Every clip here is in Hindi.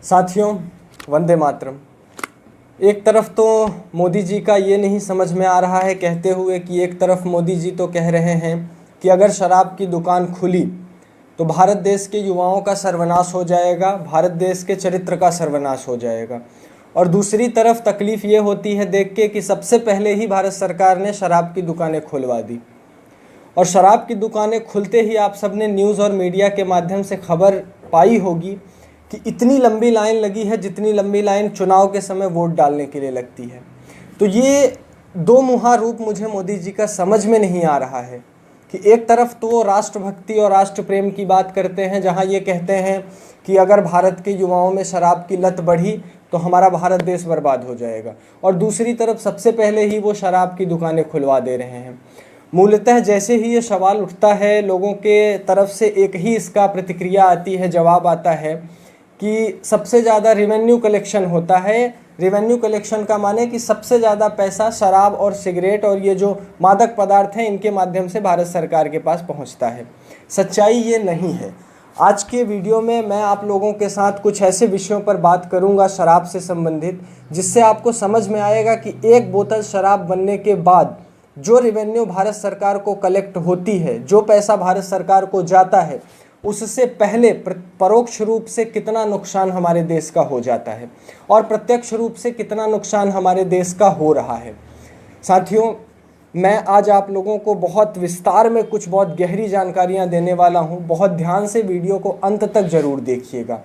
साथियों, वंदे मातरम। एक तरफ तो मोदी जी का ये नहीं समझ में आ रहा है कहते हुए कि एक तरफ मोदी जी तो कह रहे हैं कि अगर शराब की दुकान खुली तो भारत देश के युवाओं का सर्वनाश हो जाएगा, भारत देश के चरित्र का सर्वनाश हो जाएगा। और दूसरी तरफ तकलीफ़ ये होती है देख के कि सबसे पहले ही भारत सरकार ने शराब की दुकानें खुलवा दी। और शराब की दुकानें खुलते ही आप सब ने न्यूज़ और मीडिया के माध्यम से खबर पाई होगी कि इतनी लंबी लाइन लगी है जितनी लंबी लाइन चुनाव के समय वोट डालने के लिए लगती है। तो ये दो मुहा रूप मुझे मोदी जी का समझ में नहीं आ रहा है कि एक तरफ तो वो राष्ट्रभक्ति और राष्ट्र प्रेम की बात करते हैं, जहां ये कहते हैं कि अगर भारत के युवाओं में शराब की लत बढ़ी तो हमारा भारत देश बर्बाद हो जाएगा, और दूसरी तरफ सबसे पहले ही वो शराब की दुकानें खुलवा दे रहे हैं। मूलतः जैसे ही ये सवाल उठता है लोगों के तरफ से एक ही इसका प्रतिक्रिया आती है, जवाब आता है कि सबसे ज़्यादा रेवेन्यू कलेक्शन होता है। रेवेन्यू कलेक्शन का माने कि सबसे ज़्यादा पैसा शराब और सिगरेट और ये जो मादक पदार्थ हैं इनके माध्यम से भारत सरकार के पास पहुंचता है। सच्चाई ये नहीं है। आज के वीडियो में मैं आप लोगों के साथ कुछ ऐसे विषयों पर बात करूंगा शराब से संबंधित, जिससे आपको समझ में आएगा कि एक बोतल शराब बनने के बाद जो रेवेन्यू भारत सरकार को कलेक्ट होती है, जो पैसा भारत सरकार को जाता है, उससे पहले परोक्ष रूप से कितना नुकसान हमारे देश का हो जाता है और प्रत्यक्ष रूप से कितना नुकसान हमारे देश का हो रहा है। साथियों, मैं आज आप लोगों को बहुत विस्तार में कुछ बहुत गहरी जानकारियां देने वाला हूं। बहुत ध्यान से वीडियो को अंत तक जरूर देखिएगा।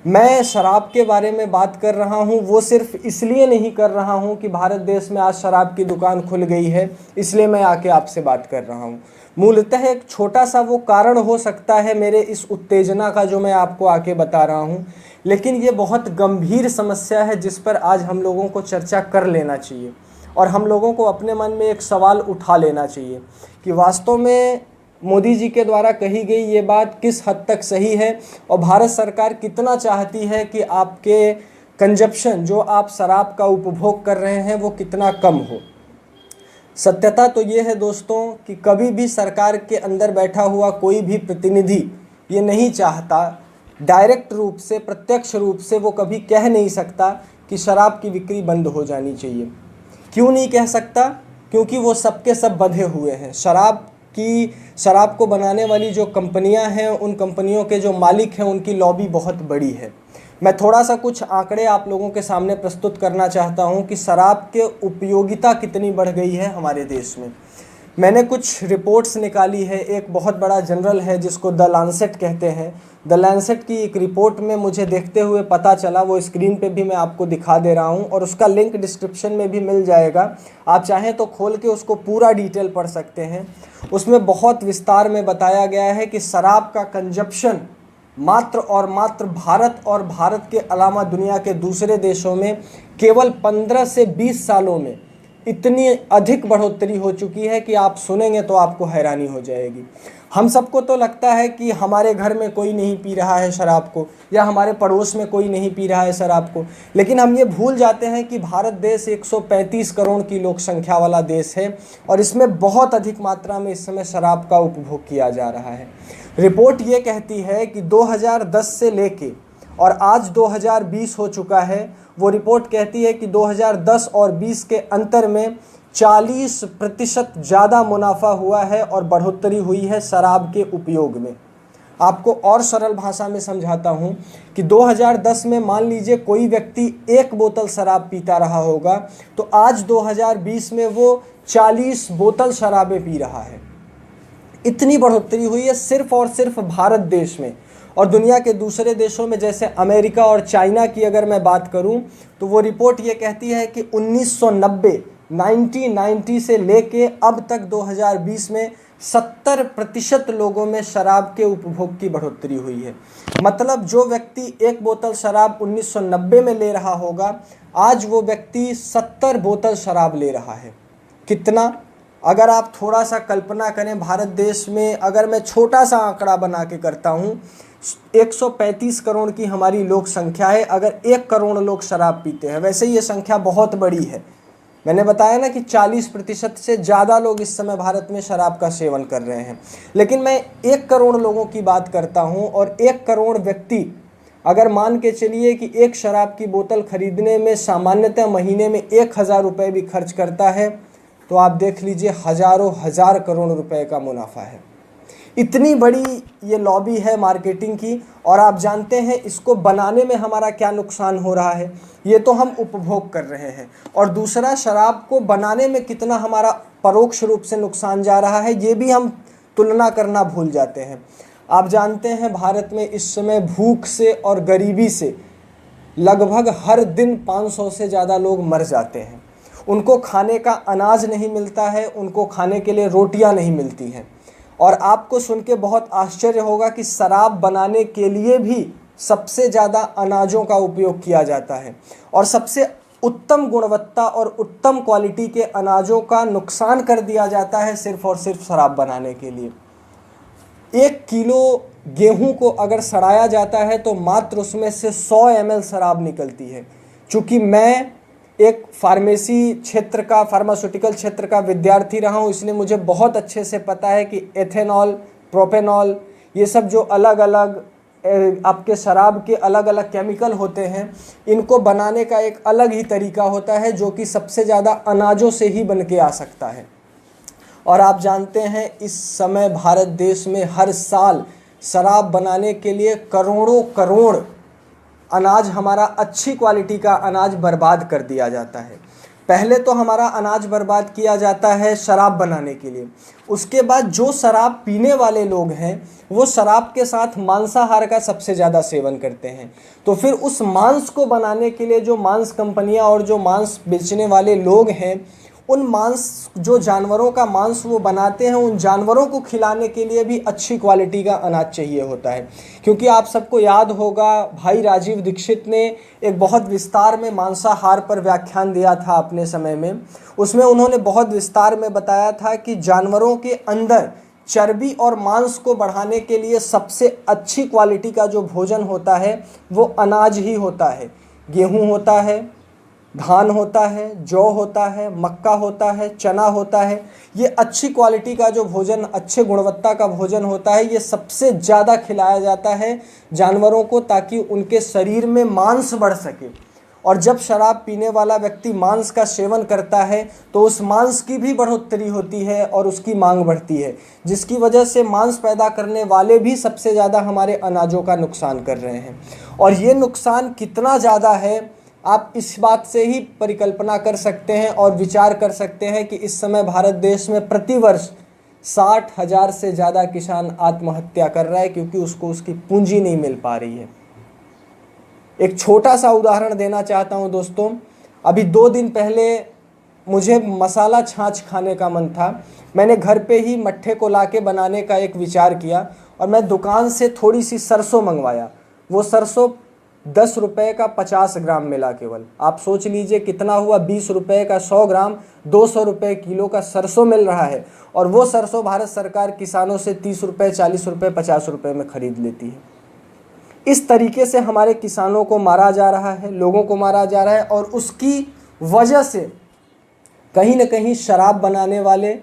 मैं शराब के बारे में बात कर रहा हूं, वो सिर्फ इसलिए नहीं कर रहा हूं कि भारत देश में आज शराब की दुकान खुल गई है इसलिए मैं आके आपसे बात कर रहा हूं। मूलतः एक छोटा सा वो कारण हो सकता है मेरे इस उत्तेजना का जो मैं आपको आके बता रहा हूं, लेकिन ये बहुत गंभीर समस्या है जिस पर आज हम लोगों को चर्चा कर लेना चाहिए और हम लोगों को अपने मन में एक सवाल उठा लेना चाहिए कि वास्तव में मोदी जी के द्वारा कही गई ये बात किस हद तक सही है और भारत सरकार कितना चाहती है कि आपके कंजप्शन, जो आप शराब का उपभोग कर रहे हैं, वो कितना कम हो। सत्यता तो ये है दोस्तों कि कभी भी सरकार के अंदर बैठा हुआ कोई भी प्रतिनिधि ये नहीं चाहता, डायरेक्ट रूप से, प्रत्यक्ष रूप से वो कभी कह नहीं सकता कि शराब की बिक्री बंद हो जानी चाहिए। क्यों नहीं कह सकता? क्योंकि वो सबके सब बंधे हुए हैं। शराब को बनाने वाली जो कंपनियां हैं, उन कंपनियों के जो मालिक हैं, उनकी लॉबी बहुत बड़ी है। मैं थोड़ा सा कुछ आंकड़े आप लोगों के सामने प्रस्तुत करना चाहता हूं कि शराब के उपयोगिता कितनी बढ़ गई है हमारे देश में। मैंने कुछ रिपोर्ट्स निकाली है। एक बहुत बड़ा जर्नल है जिसको द लैंसेट कहते हैं। द लैंसेट की एक रिपोर्ट में मुझे देखते हुए पता चला, वो स्क्रीन पे भी मैं आपको दिखा दे रहा हूं और उसका लिंक डिस्क्रिप्शन में भी मिल जाएगा। आप चाहें तो खोल के उसको पूरा डिटेल पढ़ सकते हैं। उसमें बहुत विस्तार में बताया गया है कि शराब का कंजप्शन मात्र और मात्र भारत और भारत के अलावा दुनिया के दूसरे देशों में केवल 15 से 20 सालों में इतनी अधिक बढ़ोतरी हो चुकी है कि आप सुनेंगे तो आपको हैरानी हो जाएगी। हम सबको तो लगता है कि हमारे घर में कोई नहीं पी रहा है शराब को, या हमारे पड़ोस में कोई नहीं पी रहा है शराब को, लेकिन हम ये भूल जाते हैं कि भारत देश 135 करोड़ की लोक संख्या वाला देश है और इसमें बहुत अधिक मात्रा में इस समय शराब का उपभोग किया जा रहा है। रिपोर्ट ये कहती है कि 2010 से लेके और आज 2020 हो चुका है, वो रिपोर्ट कहती है कि 2010 और 20 के अंतर में 40% ज़्यादा मुनाफा हुआ है और बढ़ोतरी हुई है शराब के उपयोग में। आपको और सरल भाषा में समझाता हूँ कि 2010 में मान लीजिए कोई व्यक्ति 1 बोतल शराब पीता रहा होगा, तो आज 2020 में वो 40 बोतल शराबें पी रहा है। इतनी बढ़ोतरी हुई है सिर्फ और सिर्फ भारत देश में। और दुनिया के दूसरे देशों में जैसे अमेरिका और चाइना की अगर मैं बात करूं तो वो रिपोर्ट ये कहती है कि 1990 से लेके अब तक 2020 में 70% लोगों में शराब के उपभोग की बढ़ोतरी हुई है। मतलब जो व्यक्ति 1 बोतल शराब 1990 में ले रहा होगा, आज वो व्यक्ति 70 बोतल शराब ले रहा है। कितना? अगर आप थोड़ा सा कल्पना करें, भारत देश में अगर मैं छोटा सा आंकड़ा बना के करता हूँ, 135 करोड़ की हमारी लोक संख्या है। अगर 1 करोड़ लोग शराब पीते हैं, वैसे ये संख्या बहुत बड़ी है। मैंने बताया ना कि 40% से ज़्यादा लोग इस समय भारत में शराब का सेवन कर रहे हैं, लेकिन मैं 1 करोड़ लोगों की बात करता हूँ और 1 करोड़ व्यक्ति अगर मान के चलिए कि एक शराब की बोतल खरीदने में सामान्यतः महीने में 1,000 रुपये भी खर्च करता है, तो आप देख लीजिए हजारों हजार करोड़ रुपए का मुनाफा है। इतनी बड़ी ये लॉबी है मार्केटिंग की। और आप जानते हैं इसको बनाने में हमारा क्या नुकसान हो रहा है, ये तो हम उपभोग कर रहे हैं, और दूसरा शराब को बनाने में कितना हमारा परोक्ष रूप से नुकसान जा रहा है, ये भी हम तुलना करना भूल जाते हैं। आप जानते हैं भारत में इस समय भूख से और गरीबी से लगभग हर दिन 500 से ज़्यादा लोग मर जाते हैं। उनको खाने का अनाज नहीं मिलता है, उनको खाने के लिए रोटियां नहीं मिलती हैं। और आपको सुन के बहुत आश्चर्य होगा कि शराब बनाने के लिए भी सबसे ज़्यादा अनाजों का उपयोग किया जाता है, और सबसे उत्तम गुणवत्ता और उत्तम क्वालिटी के अनाजों का नुकसान कर दिया जाता है सिर्फ और सिर्फ शराब बनाने के लिए। 1 किलो गेहूं को अगर सड़ाया जाता है तो मात्र उसमें से 100 ml शराब निकलती है। चूँकि मैं एक फार्मास्यूटिकल क्षेत्र का विद्यार्थी रहा हूँ, इसलिए मुझे बहुत अच्छे से पता है कि एथेनॉल, प्रोपेनॉल, ये सब जो अलग अलग आपके शराब के अलग अलग केमिकल होते हैं, इनको बनाने का एक अलग ही तरीका होता है जो कि सबसे ज़्यादा अनाजों से ही बन के आ सकता है। और आप जानते हैं इस समय भारत देश में हर साल शराब बनाने के लिए करोड़ों करोड़ अनाज, हमारा अच्छी क्वालिटी का अनाज बर्बाद कर दिया जाता है। पहले तो हमारा अनाज बर्बाद किया जाता है शराब बनाने के लिए, उसके बाद जो शराब पीने वाले लोग हैं वो शराब के साथ मांसाहार का सबसे ज़्यादा सेवन करते हैं। तो फिर उस मांस को बनाने के लिए जो मांस कंपनियां और जो मांस बेचने वाले लोग हैं, उन मांस, जो जानवरों का मांस वो बनाते हैं, उन जानवरों को खिलाने के लिए भी अच्छी क्वालिटी का अनाज चाहिए होता है। क्योंकि आप सबको याद होगा भाई राजीव दीक्षित ने एक बहुत विस्तार में मांसाहार पर व्याख्यान दिया था अपने समय में। उसमें उन्होंने बहुत विस्तार में बताया था कि जानवरों के अंदर चर्बी और मांस को बढ़ाने के लिए सबसे अच्छी क्वालिटी का जो भोजन होता है वो अनाज ही होता है। गेहूँ होता है, धान होता है, जौ होता है, मक्का होता है, चना होता है। ये अच्छी क्वालिटी का जो भोजन, अच्छे गुणवत्ता का भोजन होता है, ये सबसे ज़्यादा खिलाया जाता है जानवरों को, ताकि उनके शरीर में मांस बढ़ सके। और जब शराब पीने वाला व्यक्ति मांस का सेवन करता है तो उस मांस की भी बढ़ोतरी होती है और उसकी मांग बढ़ती है, जिसकी वजह से मांस पैदा करने वाले भी सबसे ज़्यादा हमारे अनाजों का नुकसान कर रहे हैं। और ये नुकसान कितना ज़्यादा है आप इस बात से ही परिकल्पना कर सकते हैं और विचार कर सकते हैं कि इस समय भारत देश में प्रतिवर्ष 60,000 से ज़्यादा किसान आत्महत्या कर रहा है, क्योंकि उसको उसकी पूंजी नहीं मिल पा रही है। एक छोटा सा उदाहरण देना चाहता हूं दोस्तों। अभी 2 दिन पहले मुझे मसाला छाछ खाने का मन था। मैंने घर पे ही मट्ठे को लाके बनाने का एक विचार किया और मैं दुकान से थोड़ी सी सरसों मंगवाया। वो सरसों 10 रुपये का 50 ग्राम मिला केवल। आप सोच लीजिए कितना हुआ, 20 रुपये का 100 ग्राम, 200 रुपये किलो का सरसों मिल रहा है। और वो सरसों भारत सरकार किसानों से 30 रुपये, 40 रुपये, 50 रुपये में खरीद लेती है। इस तरीके से हमारे किसानों को मारा जा रहा है, लोगों को मारा जा रहा है। और उसकी वजह से कहीं ना कहीं शराब बनाने वाले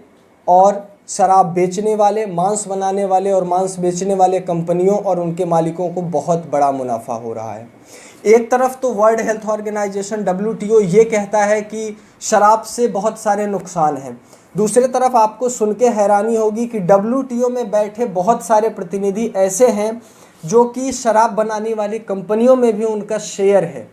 और शराब बेचने वाले, मांस बनाने वाले और मांस बेचने वाले कंपनियों और उनके मालिकों को बहुत बड़ा मुनाफा हो रहा है। एक तरफ तो वर्ल्ड हेल्थ ऑर्गेनाइजेशन WTO ये कहता है कि शराब से बहुत सारे नुकसान हैं। दूसरी तरफ आपको सुन के हैरानी होगी कि WTO में बैठे बहुत सारे प्रतिनिधि ऐसे हैं जो कि शराब बनाने वाली कंपनियों में भी उनका शेयर है।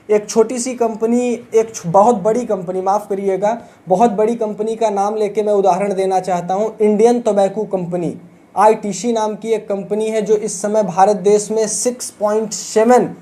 एक छोटी सी कंपनी, एक बहुत बड़ी कंपनी, माफ़ करिएगा, बहुत बड़ी कंपनी का नाम लेके मैं उदाहरण देना चाहता हूँ। इंडियन टोबैको कंपनी, ITC नाम की एक कंपनी है जो इस समय भारत देश में 6.7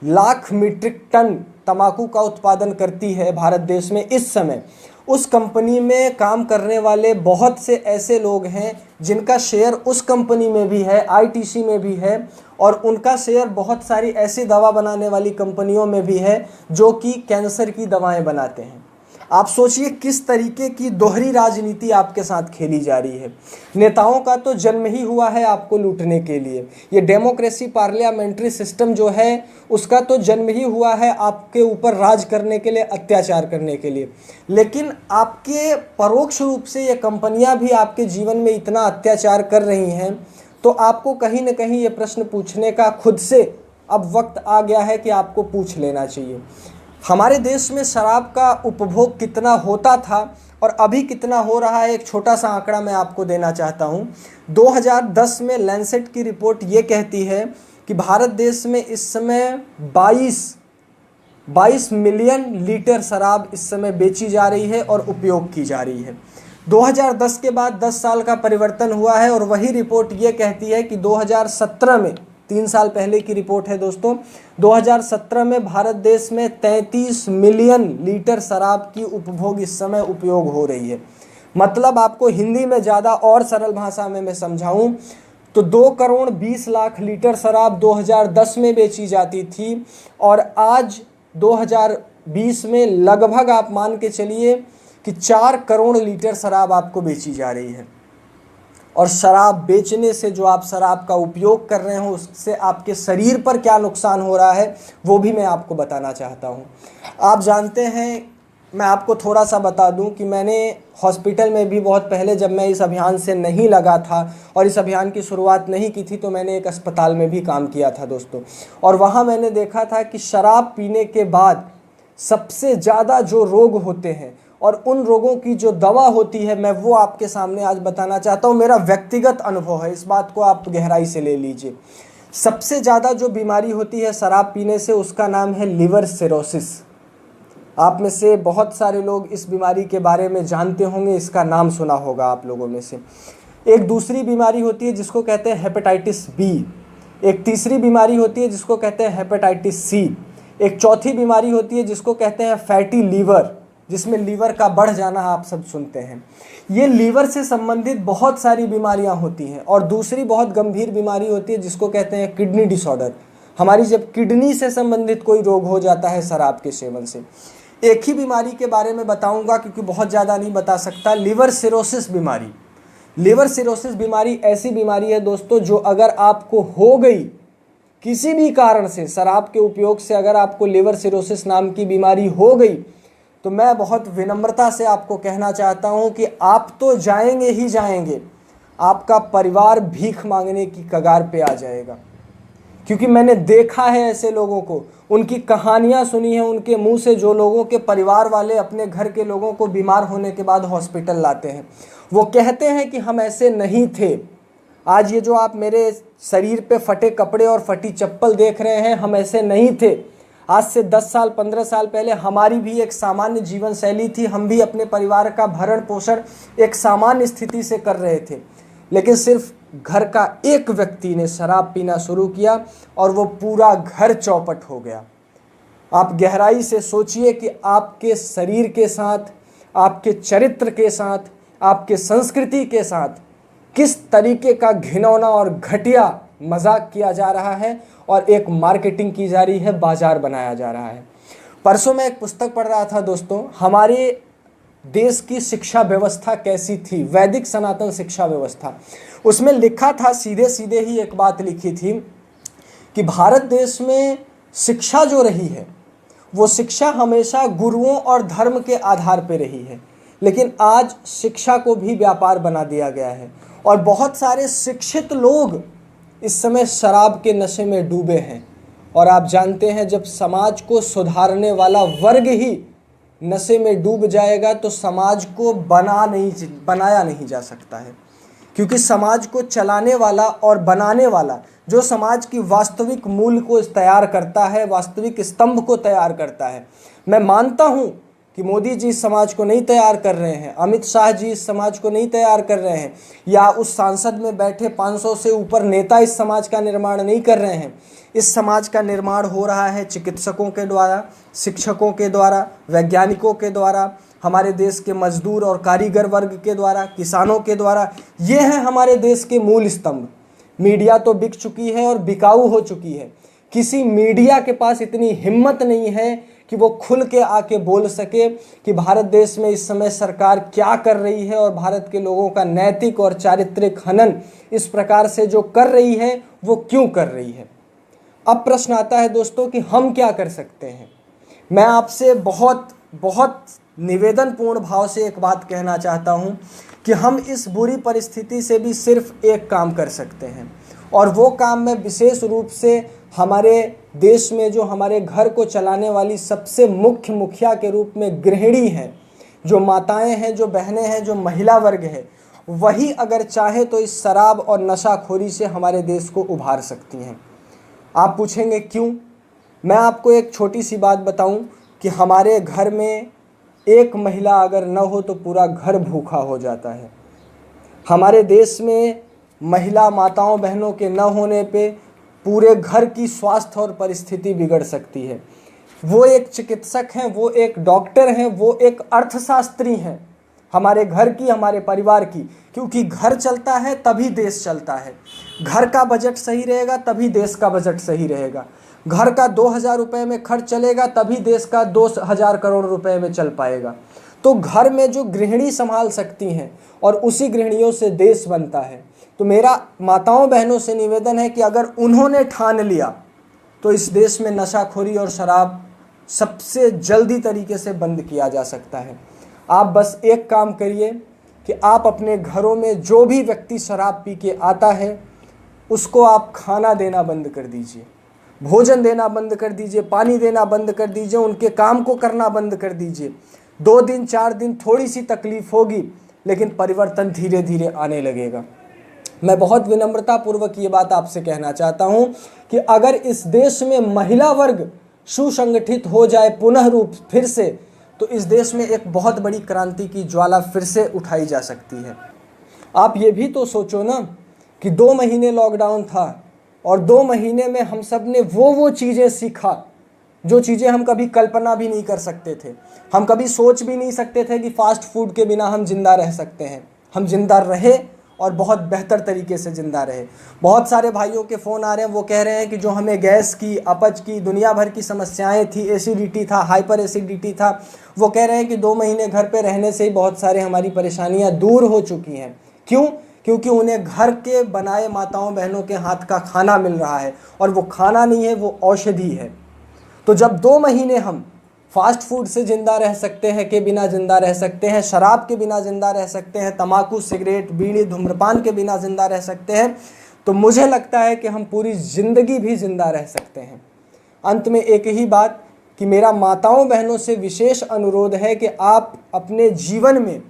लाख मीट्रिक टन तंबाकू का उत्पादन करती है भारत देश में इस समय। उस कंपनी में काम करने वाले बहुत से ऐसे लोग हैं जिनका शेयर उस कंपनी में भी है, ITC में भी है, और उनका शेयर बहुत सारी ऐसी दवा बनाने वाली कंपनियों में भी है जो कि कैंसर की दवाएं बनाते हैं। आप सोचिए किस तरीके की दोहरी राजनीति आपके साथ खेली जा रही है। नेताओं का तो जन्म ही हुआ है आपको लूटने के लिए। ये डेमोक्रेसी, पार्लियामेंट्री सिस्टम जो है उसका तो जन्म ही हुआ है आपके ऊपर राज करने के लिए, अत्याचार करने के लिए। लेकिन आपके परोक्ष रूप से ये कंपनियां भी आपके जीवन में इतना अत्याचार कर रही हैं, तो आपको कहीं ना कहीं ये प्रश्न पूछने का खुद से अब वक्त आ गया है कि आपको पूछ लेना चाहिए। हमारे देश में शराब का उपभोग कितना होता था और अभी कितना हो रहा है, एक छोटा सा आंकड़ा मैं आपको देना चाहता हूँ। 2010 में लैंसेट की रिपोर्ट ये कहती है कि भारत देश में इस समय 22 मिलियन लीटर शराब इस समय बेची जा रही है और उपयोग की जा रही है। 2010 के बाद 10 साल का परिवर्तन हुआ है और वही रिपोर्ट ये कहती है कि 2017 में, 3 साल पहले की रिपोर्ट है दोस्तों, 2017 में भारत देश में 33 मिलियन लीटर शराब की उपभोग इस समय उपयोग हो रही है। मतलब आपको हिंदी में ज़्यादा और सरल भाषा में मैं समझाऊं तो 2 करोड़ 20 लाख लीटर शराब 2010 में बेची जाती थी और आज 2020 में लगभग आप मान के चलिए कि 4 करोड़ लीटर शराब आपको बेची जा रही है। और शराब बेचने से, जो आप शराब का उपयोग कर रहे हो, उससे आपके शरीर पर क्या नुकसान हो रहा है वो भी मैं आपको बताना चाहता हूँ। आप जानते हैं, मैं आपको थोड़ा सा बता दूं कि मैंने हॉस्पिटल में भी बहुत पहले, जब मैं इस अभियान से नहीं लगा था और इस अभियान की शुरुआत नहीं की थी, तो मैंने एक अस्पताल में भी काम किया था दोस्तों। और वहाँ मैंने देखा था कि शराब पीने के बाद सबसे ज़्यादा जो रोग होते हैं और उन रोगों की जो दवा होती है, मैं वो आपके सामने आज बताना चाहता हूँ। मेरा व्यक्तिगत अनुभव है, इस बात को आप गहराई से ले लीजिए। सबसे ज़्यादा जो बीमारी होती है शराब पीने से, उसका नाम है लिवर सिरोसिस। आप में से बहुत सारे लोग इस बीमारी के बारे में जानते होंगे, इसका नाम सुना होगा आप लोगों में से। एक दूसरी बीमारी होती है जिसको कहते हैं हेपेटाइटिस बी। एक तीसरी बीमारी होती है जिसको कहते हैं हेपेटाइटिस सी। एक चौथी बीमारी होती है जिसको कहते हैं फैटी लीवर, जिसमें लीवर का बढ़ जाना आप सब सुनते हैं। ये लीवर से संबंधित बहुत सारी बीमारियां होती हैं। और दूसरी बहुत गंभीर बीमारी होती है जिसको कहते हैं किडनी डिसऑर्डर। हमारी जब किडनी से संबंधित कोई रोग हो जाता है शराब के सेवन से। एक ही बीमारी के बारे में बताऊंगा क्योंकि बहुत ज़्यादा नहीं बता सकता, लिवर सिरोसिस बीमारी। लिवर सिरोसिस बीमारी ऐसी बीमारी है दोस्तों, जो अगर आपको हो गई किसी भी कारण से, शराब के उपयोग से अगर आपको लिवर सिरोसिस नाम की बीमारी हो गई, तो मैं बहुत विनम्रता से आपको कहना चाहता हूं कि आप तो जाएंगे ही जाएंगे, आपका परिवार भीख मांगने की कगार पे आ जाएगा। क्योंकि मैंने देखा है ऐसे लोगों को, उनकी कहानियां सुनी है उनके मुंह से, जो लोगों के परिवार वाले अपने घर के लोगों को बीमार होने के बाद हॉस्पिटल लाते हैं। वो कहते हैं कि हम ऐसे नहीं थे। आज ये जो आप मेरे शरीर पे फटे कपड़े और फटी चप्पल देख रहे हैं, हम ऐसे नहीं थे। आज से 10 साल 15 साल पहले हमारी भी एक सामान्य जीवन शैली थी। हम भी अपने परिवार का भरण पोषण एक सामान्य स्थिति से कर रहे थे। लेकिन सिर्फ घर का एक व्यक्ति ने शराब पीना शुरू किया और वो पूरा घर चौपट हो गया। आप गहराई से सोचिए कि आपके शरीर के साथ, आपके चरित्र के साथ, आपके संस्कृति के साथ किस तरीके का घिनौना और घटिया मजाक किया जा रहा है और एक मार्केटिंग की जा रही है, बाजार बनाया जा रहा है। परसों मैं एक पुस्तक पढ़ रहा था दोस्तों, हमारे देश की शिक्षा व्यवस्था कैसी थी, वैदिक सनातन शिक्षा व्यवस्था। उसमें लिखा था, सीधे सीधे ही एक बात लिखी थी कि भारत देश में शिक्षा जो रही है, वो शिक्षा हमेशा गुरुओं और धर्म के आधार पर रही है। लेकिन आज शिक्षा को भी व्यापार बना दिया गया है और बहुत सारे शिक्षित लोग इस समय शराब के नशे में डूबे हैं। और आप जानते हैं, जब समाज को सुधारने वाला वर्ग ही नशे में डूब जाएगा तो समाज को बनाया नहीं जा सकता है। क्योंकि समाज को चलाने वाला और बनाने वाला, जो समाज की वास्तविक मूल को तैयार करता है, वास्तविक स्तंभ को तैयार करता है। मैं मानता हूं कि मोदी जी इस समाज को नहीं तैयार कर रहे हैं, अमित शाह जी इस समाज को नहीं तैयार कर रहे हैं, या उस सांसद में बैठे 500 से ऊपर नेता इस समाज का निर्माण नहीं कर रहे हैं। इस समाज का निर्माण हो रहा है चिकित्सकों के द्वारा, शिक्षकों के द्वारा, वैज्ञानिकों के द्वारा, हमारे देश के मजदूर और कारीगर वर्ग के द्वारा, किसानों के द्वारा। ये हैं हमारे देश के मूल स्तंभ। मीडिया तो बिक चुकी है और बिकाऊ हो चुकी है। किसी मीडिया के पास इतनी हिम्मत नहीं है कि वो खुल के आके बोल सके कि भारत देश में इस समय सरकार क्या कर रही है और भारत के लोगों का नैतिक और चारित्रिक हनन इस प्रकार से जो कर रही है वो क्यों कर रही है। अब प्रश्न आता है दोस्तों कि हम क्या कर सकते हैं। मैं आपसे बहुत बहुत निवेदनपूर्ण भाव से एक बात कहना चाहता हूं कि हम इस बुरी परिस्थिति से भी सिर्फ एक काम कर सकते हैं, और वो काम मैं विशेष रूप से हमारे देश में जो हमारे घर को चलाने वाली सबसे मुख्य मुखिया के रूप में गृहिणी हैं, जो माताएं हैं, जो बहनें हैं, जो महिला वर्ग है, वही अगर चाहे तो इस शराब और नशाखोरी से हमारे देश को उभार सकती हैं। आप पूछेंगे क्यों? मैं आपको एक छोटी सी बात बताऊं कि हमारे घर में एक महिला अगर न हो तो पूरा घर भूखा हो जाता है। हमारे देश में महिला माताओं बहनों के न होने पे पूरे घर की स्वास्थ्य और परिस्थिति बिगड़ सकती है। वो एक चिकित्सक हैं, वो एक डॉक्टर हैं, वो एक अर्थशास्त्री हैं हमारे घर की, हमारे परिवार की, क्योंकि घर चलता है तभी देश चलता है। घर का बजट सही रहेगा तभी देश का बजट सही रहेगा। घर का 2000 रुपये में खर्च चलेगा तभी देश का 2000 करोड़ रुपए में चल पाएगा। तो घर में जो गृहिणी संभाल सकती हैं और उसी गृहिणियों से देश बनता है। तो मेरा माताओं बहनों से निवेदन है कि अगर उन्होंने ठान लिया तो इस देश में नशाखोरी और शराब सबसे जल्दी तरीके से बंद किया जा सकता है। आप बस एक काम करिए कि आप अपने घरों में जो भी व्यक्ति शराब पी के आता है उसको आप खाना देना बंद कर दीजिए, भोजन देना बंद कर दीजिए, पानी देना बंद कर दीजिए, उनके काम को करना बंद कर दीजिए। 2 दिन 4 दिन थोड़ी सी तकलीफ होगी, लेकिन परिवर्तन धीरे धीरे आने लगेगा। मैं बहुत विनम्रतापूर्वक ये बात आपसे कहना चाहता हूँ कि अगर इस देश में महिला वर्ग सुसंगठित हो जाए पुनः रूप फिर से, तो इस देश में एक बहुत बड़ी क्रांति की ज्वाला फिर से उठाई जा सकती है। आप ये भी तो सोचो ना कि 2 महीने लॉकडाउन था और 2 महीने में हम सब ने वो चीज़ें सीखा जो चीज़ें हम कभी कल्पना भी नहीं कर सकते थे। हम कभी सोच भी नहीं सकते थे कि फास्ट फूड के बिना हम जिंदा रह सकते हैं। हम जिंदा रहे और बहुत बेहतर तरीके से जिंदा रहे। बहुत सारे भाइयों के फ़ोन आ रहे हैं, वो कह रहे हैं कि जो हमें गैस की, अपच की, दुनिया भर की समस्याएं थी, एसिडिटी था, हाइपर एसिडिटी था, वो कह रहे हैं कि 2 महीने घर पे रहने से ही बहुत सारे हमारी परेशानियां दूर हो चुकी हैं। क्यों? क्योंकि उन्हें घर के बनाए माताओं बहनों के हाथ का खाना मिल रहा है, और वो खाना नहीं है, वो औषधि है। तो जब 2 महीने हम फास्ट फूड से ज़िंदा रह सकते हैं, के बिना ज़िंदा रह सकते हैं, शराब के बिना ज़िंदा रह सकते हैं, तंबाकू, सिगरेट, बीड़ी, धूम्रपान के बिना ज़िंदा रह सकते हैं, तो मुझे लगता है कि हम पूरी ज़िंदगी भी ज़िंदा रह सकते हैं। अंत में एक ही बात कि मेरा माताओं बहनों से विशेष अनुरोध है कि आप अपने जीवन में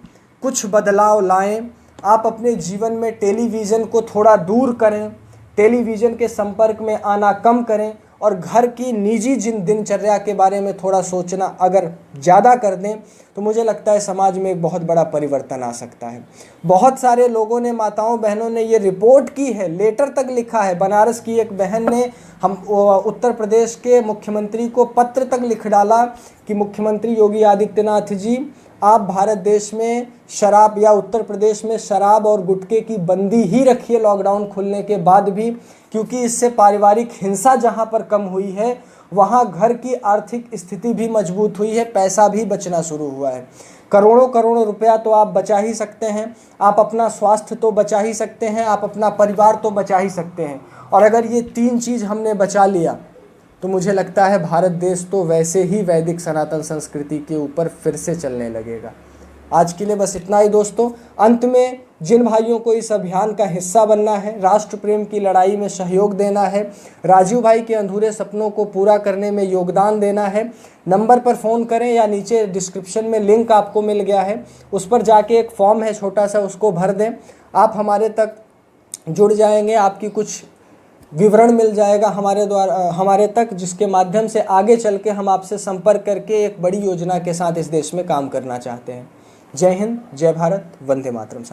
कुछ बदलाव लाएं। आप अपने जीवन में टेलीविज़न को थोड़ा दूर करें, टेलीविज़न के संपर्क में आना कम करें, और घर की निजी दिनचर्या के बारे में थोड़ा सोचना अगर ज़्यादा कर दें तो मुझे लगता है समाज में एक बहुत बड़ा परिवर्तन आ सकता है। बहुत सारे लोगों ने, माताओं बहनों ने ये रिपोर्ट की है, लेटर तक लिखा है। बनारस की एक बहन ने उत्तर प्रदेश के मुख्यमंत्री को पत्र तक लिख डाला कि मुख्यमंत्री योगी आदित्यनाथ जी, आप भारत देश में शराब, या उत्तर प्रदेश में शराब और गुटखे की बंदी ही रखिए लॉकडाउन खुलने के बाद भी, क्योंकि इससे पारिवारिक हिंसा जहां पर कम हुई है वहां घर की आर्थिक स्थिति भी मजबूत हुई है, पैसा भी बचना शुरू हुआ है। करोड़ों करोड़ों रुपया तो आप बचा ही सकते हैं, आप अपना स्वास्थ्य तो बचा ही सकते हैं, आप अपना परिवार तो बचा ही सकते हैं। और अगर ये 3 चीज़ हमने बचा लिया तो मुझे लगता है भारत देश तो वैसे ही वैदिक सनातन संस्कृति के ऊपर फिर से चलने लगेगा। आज के लिए बस इतना ही दोस्तों। अंत में जिन भाइयों को इस अभियान का हिस्सा बनना है, राष्ट्र प्रेम की लड़ाई में सहयोग देना है, राजीव भाई के अधूरे सपनों को पूरा करने में योगदान देना है, नंबर पर फ़ोन करें या नीचे डिस्क्रिप्शन में लिंक आपको मिल गया है, उस पर जाके एक फॉर्म है छोटा सा, उसको भर दें। आप हमारे तक जुड़ जाएंगे, आपकी कुछ विवरण मिल जाएगा हमारे तक, जिसके माध्यम से आगे चल के हम आपसे संपर्क करके एक बड़ी योजना के साथ इस देश में काम करना चाहते हैं। जय हिंद, जय भारत, वंदे मातरम।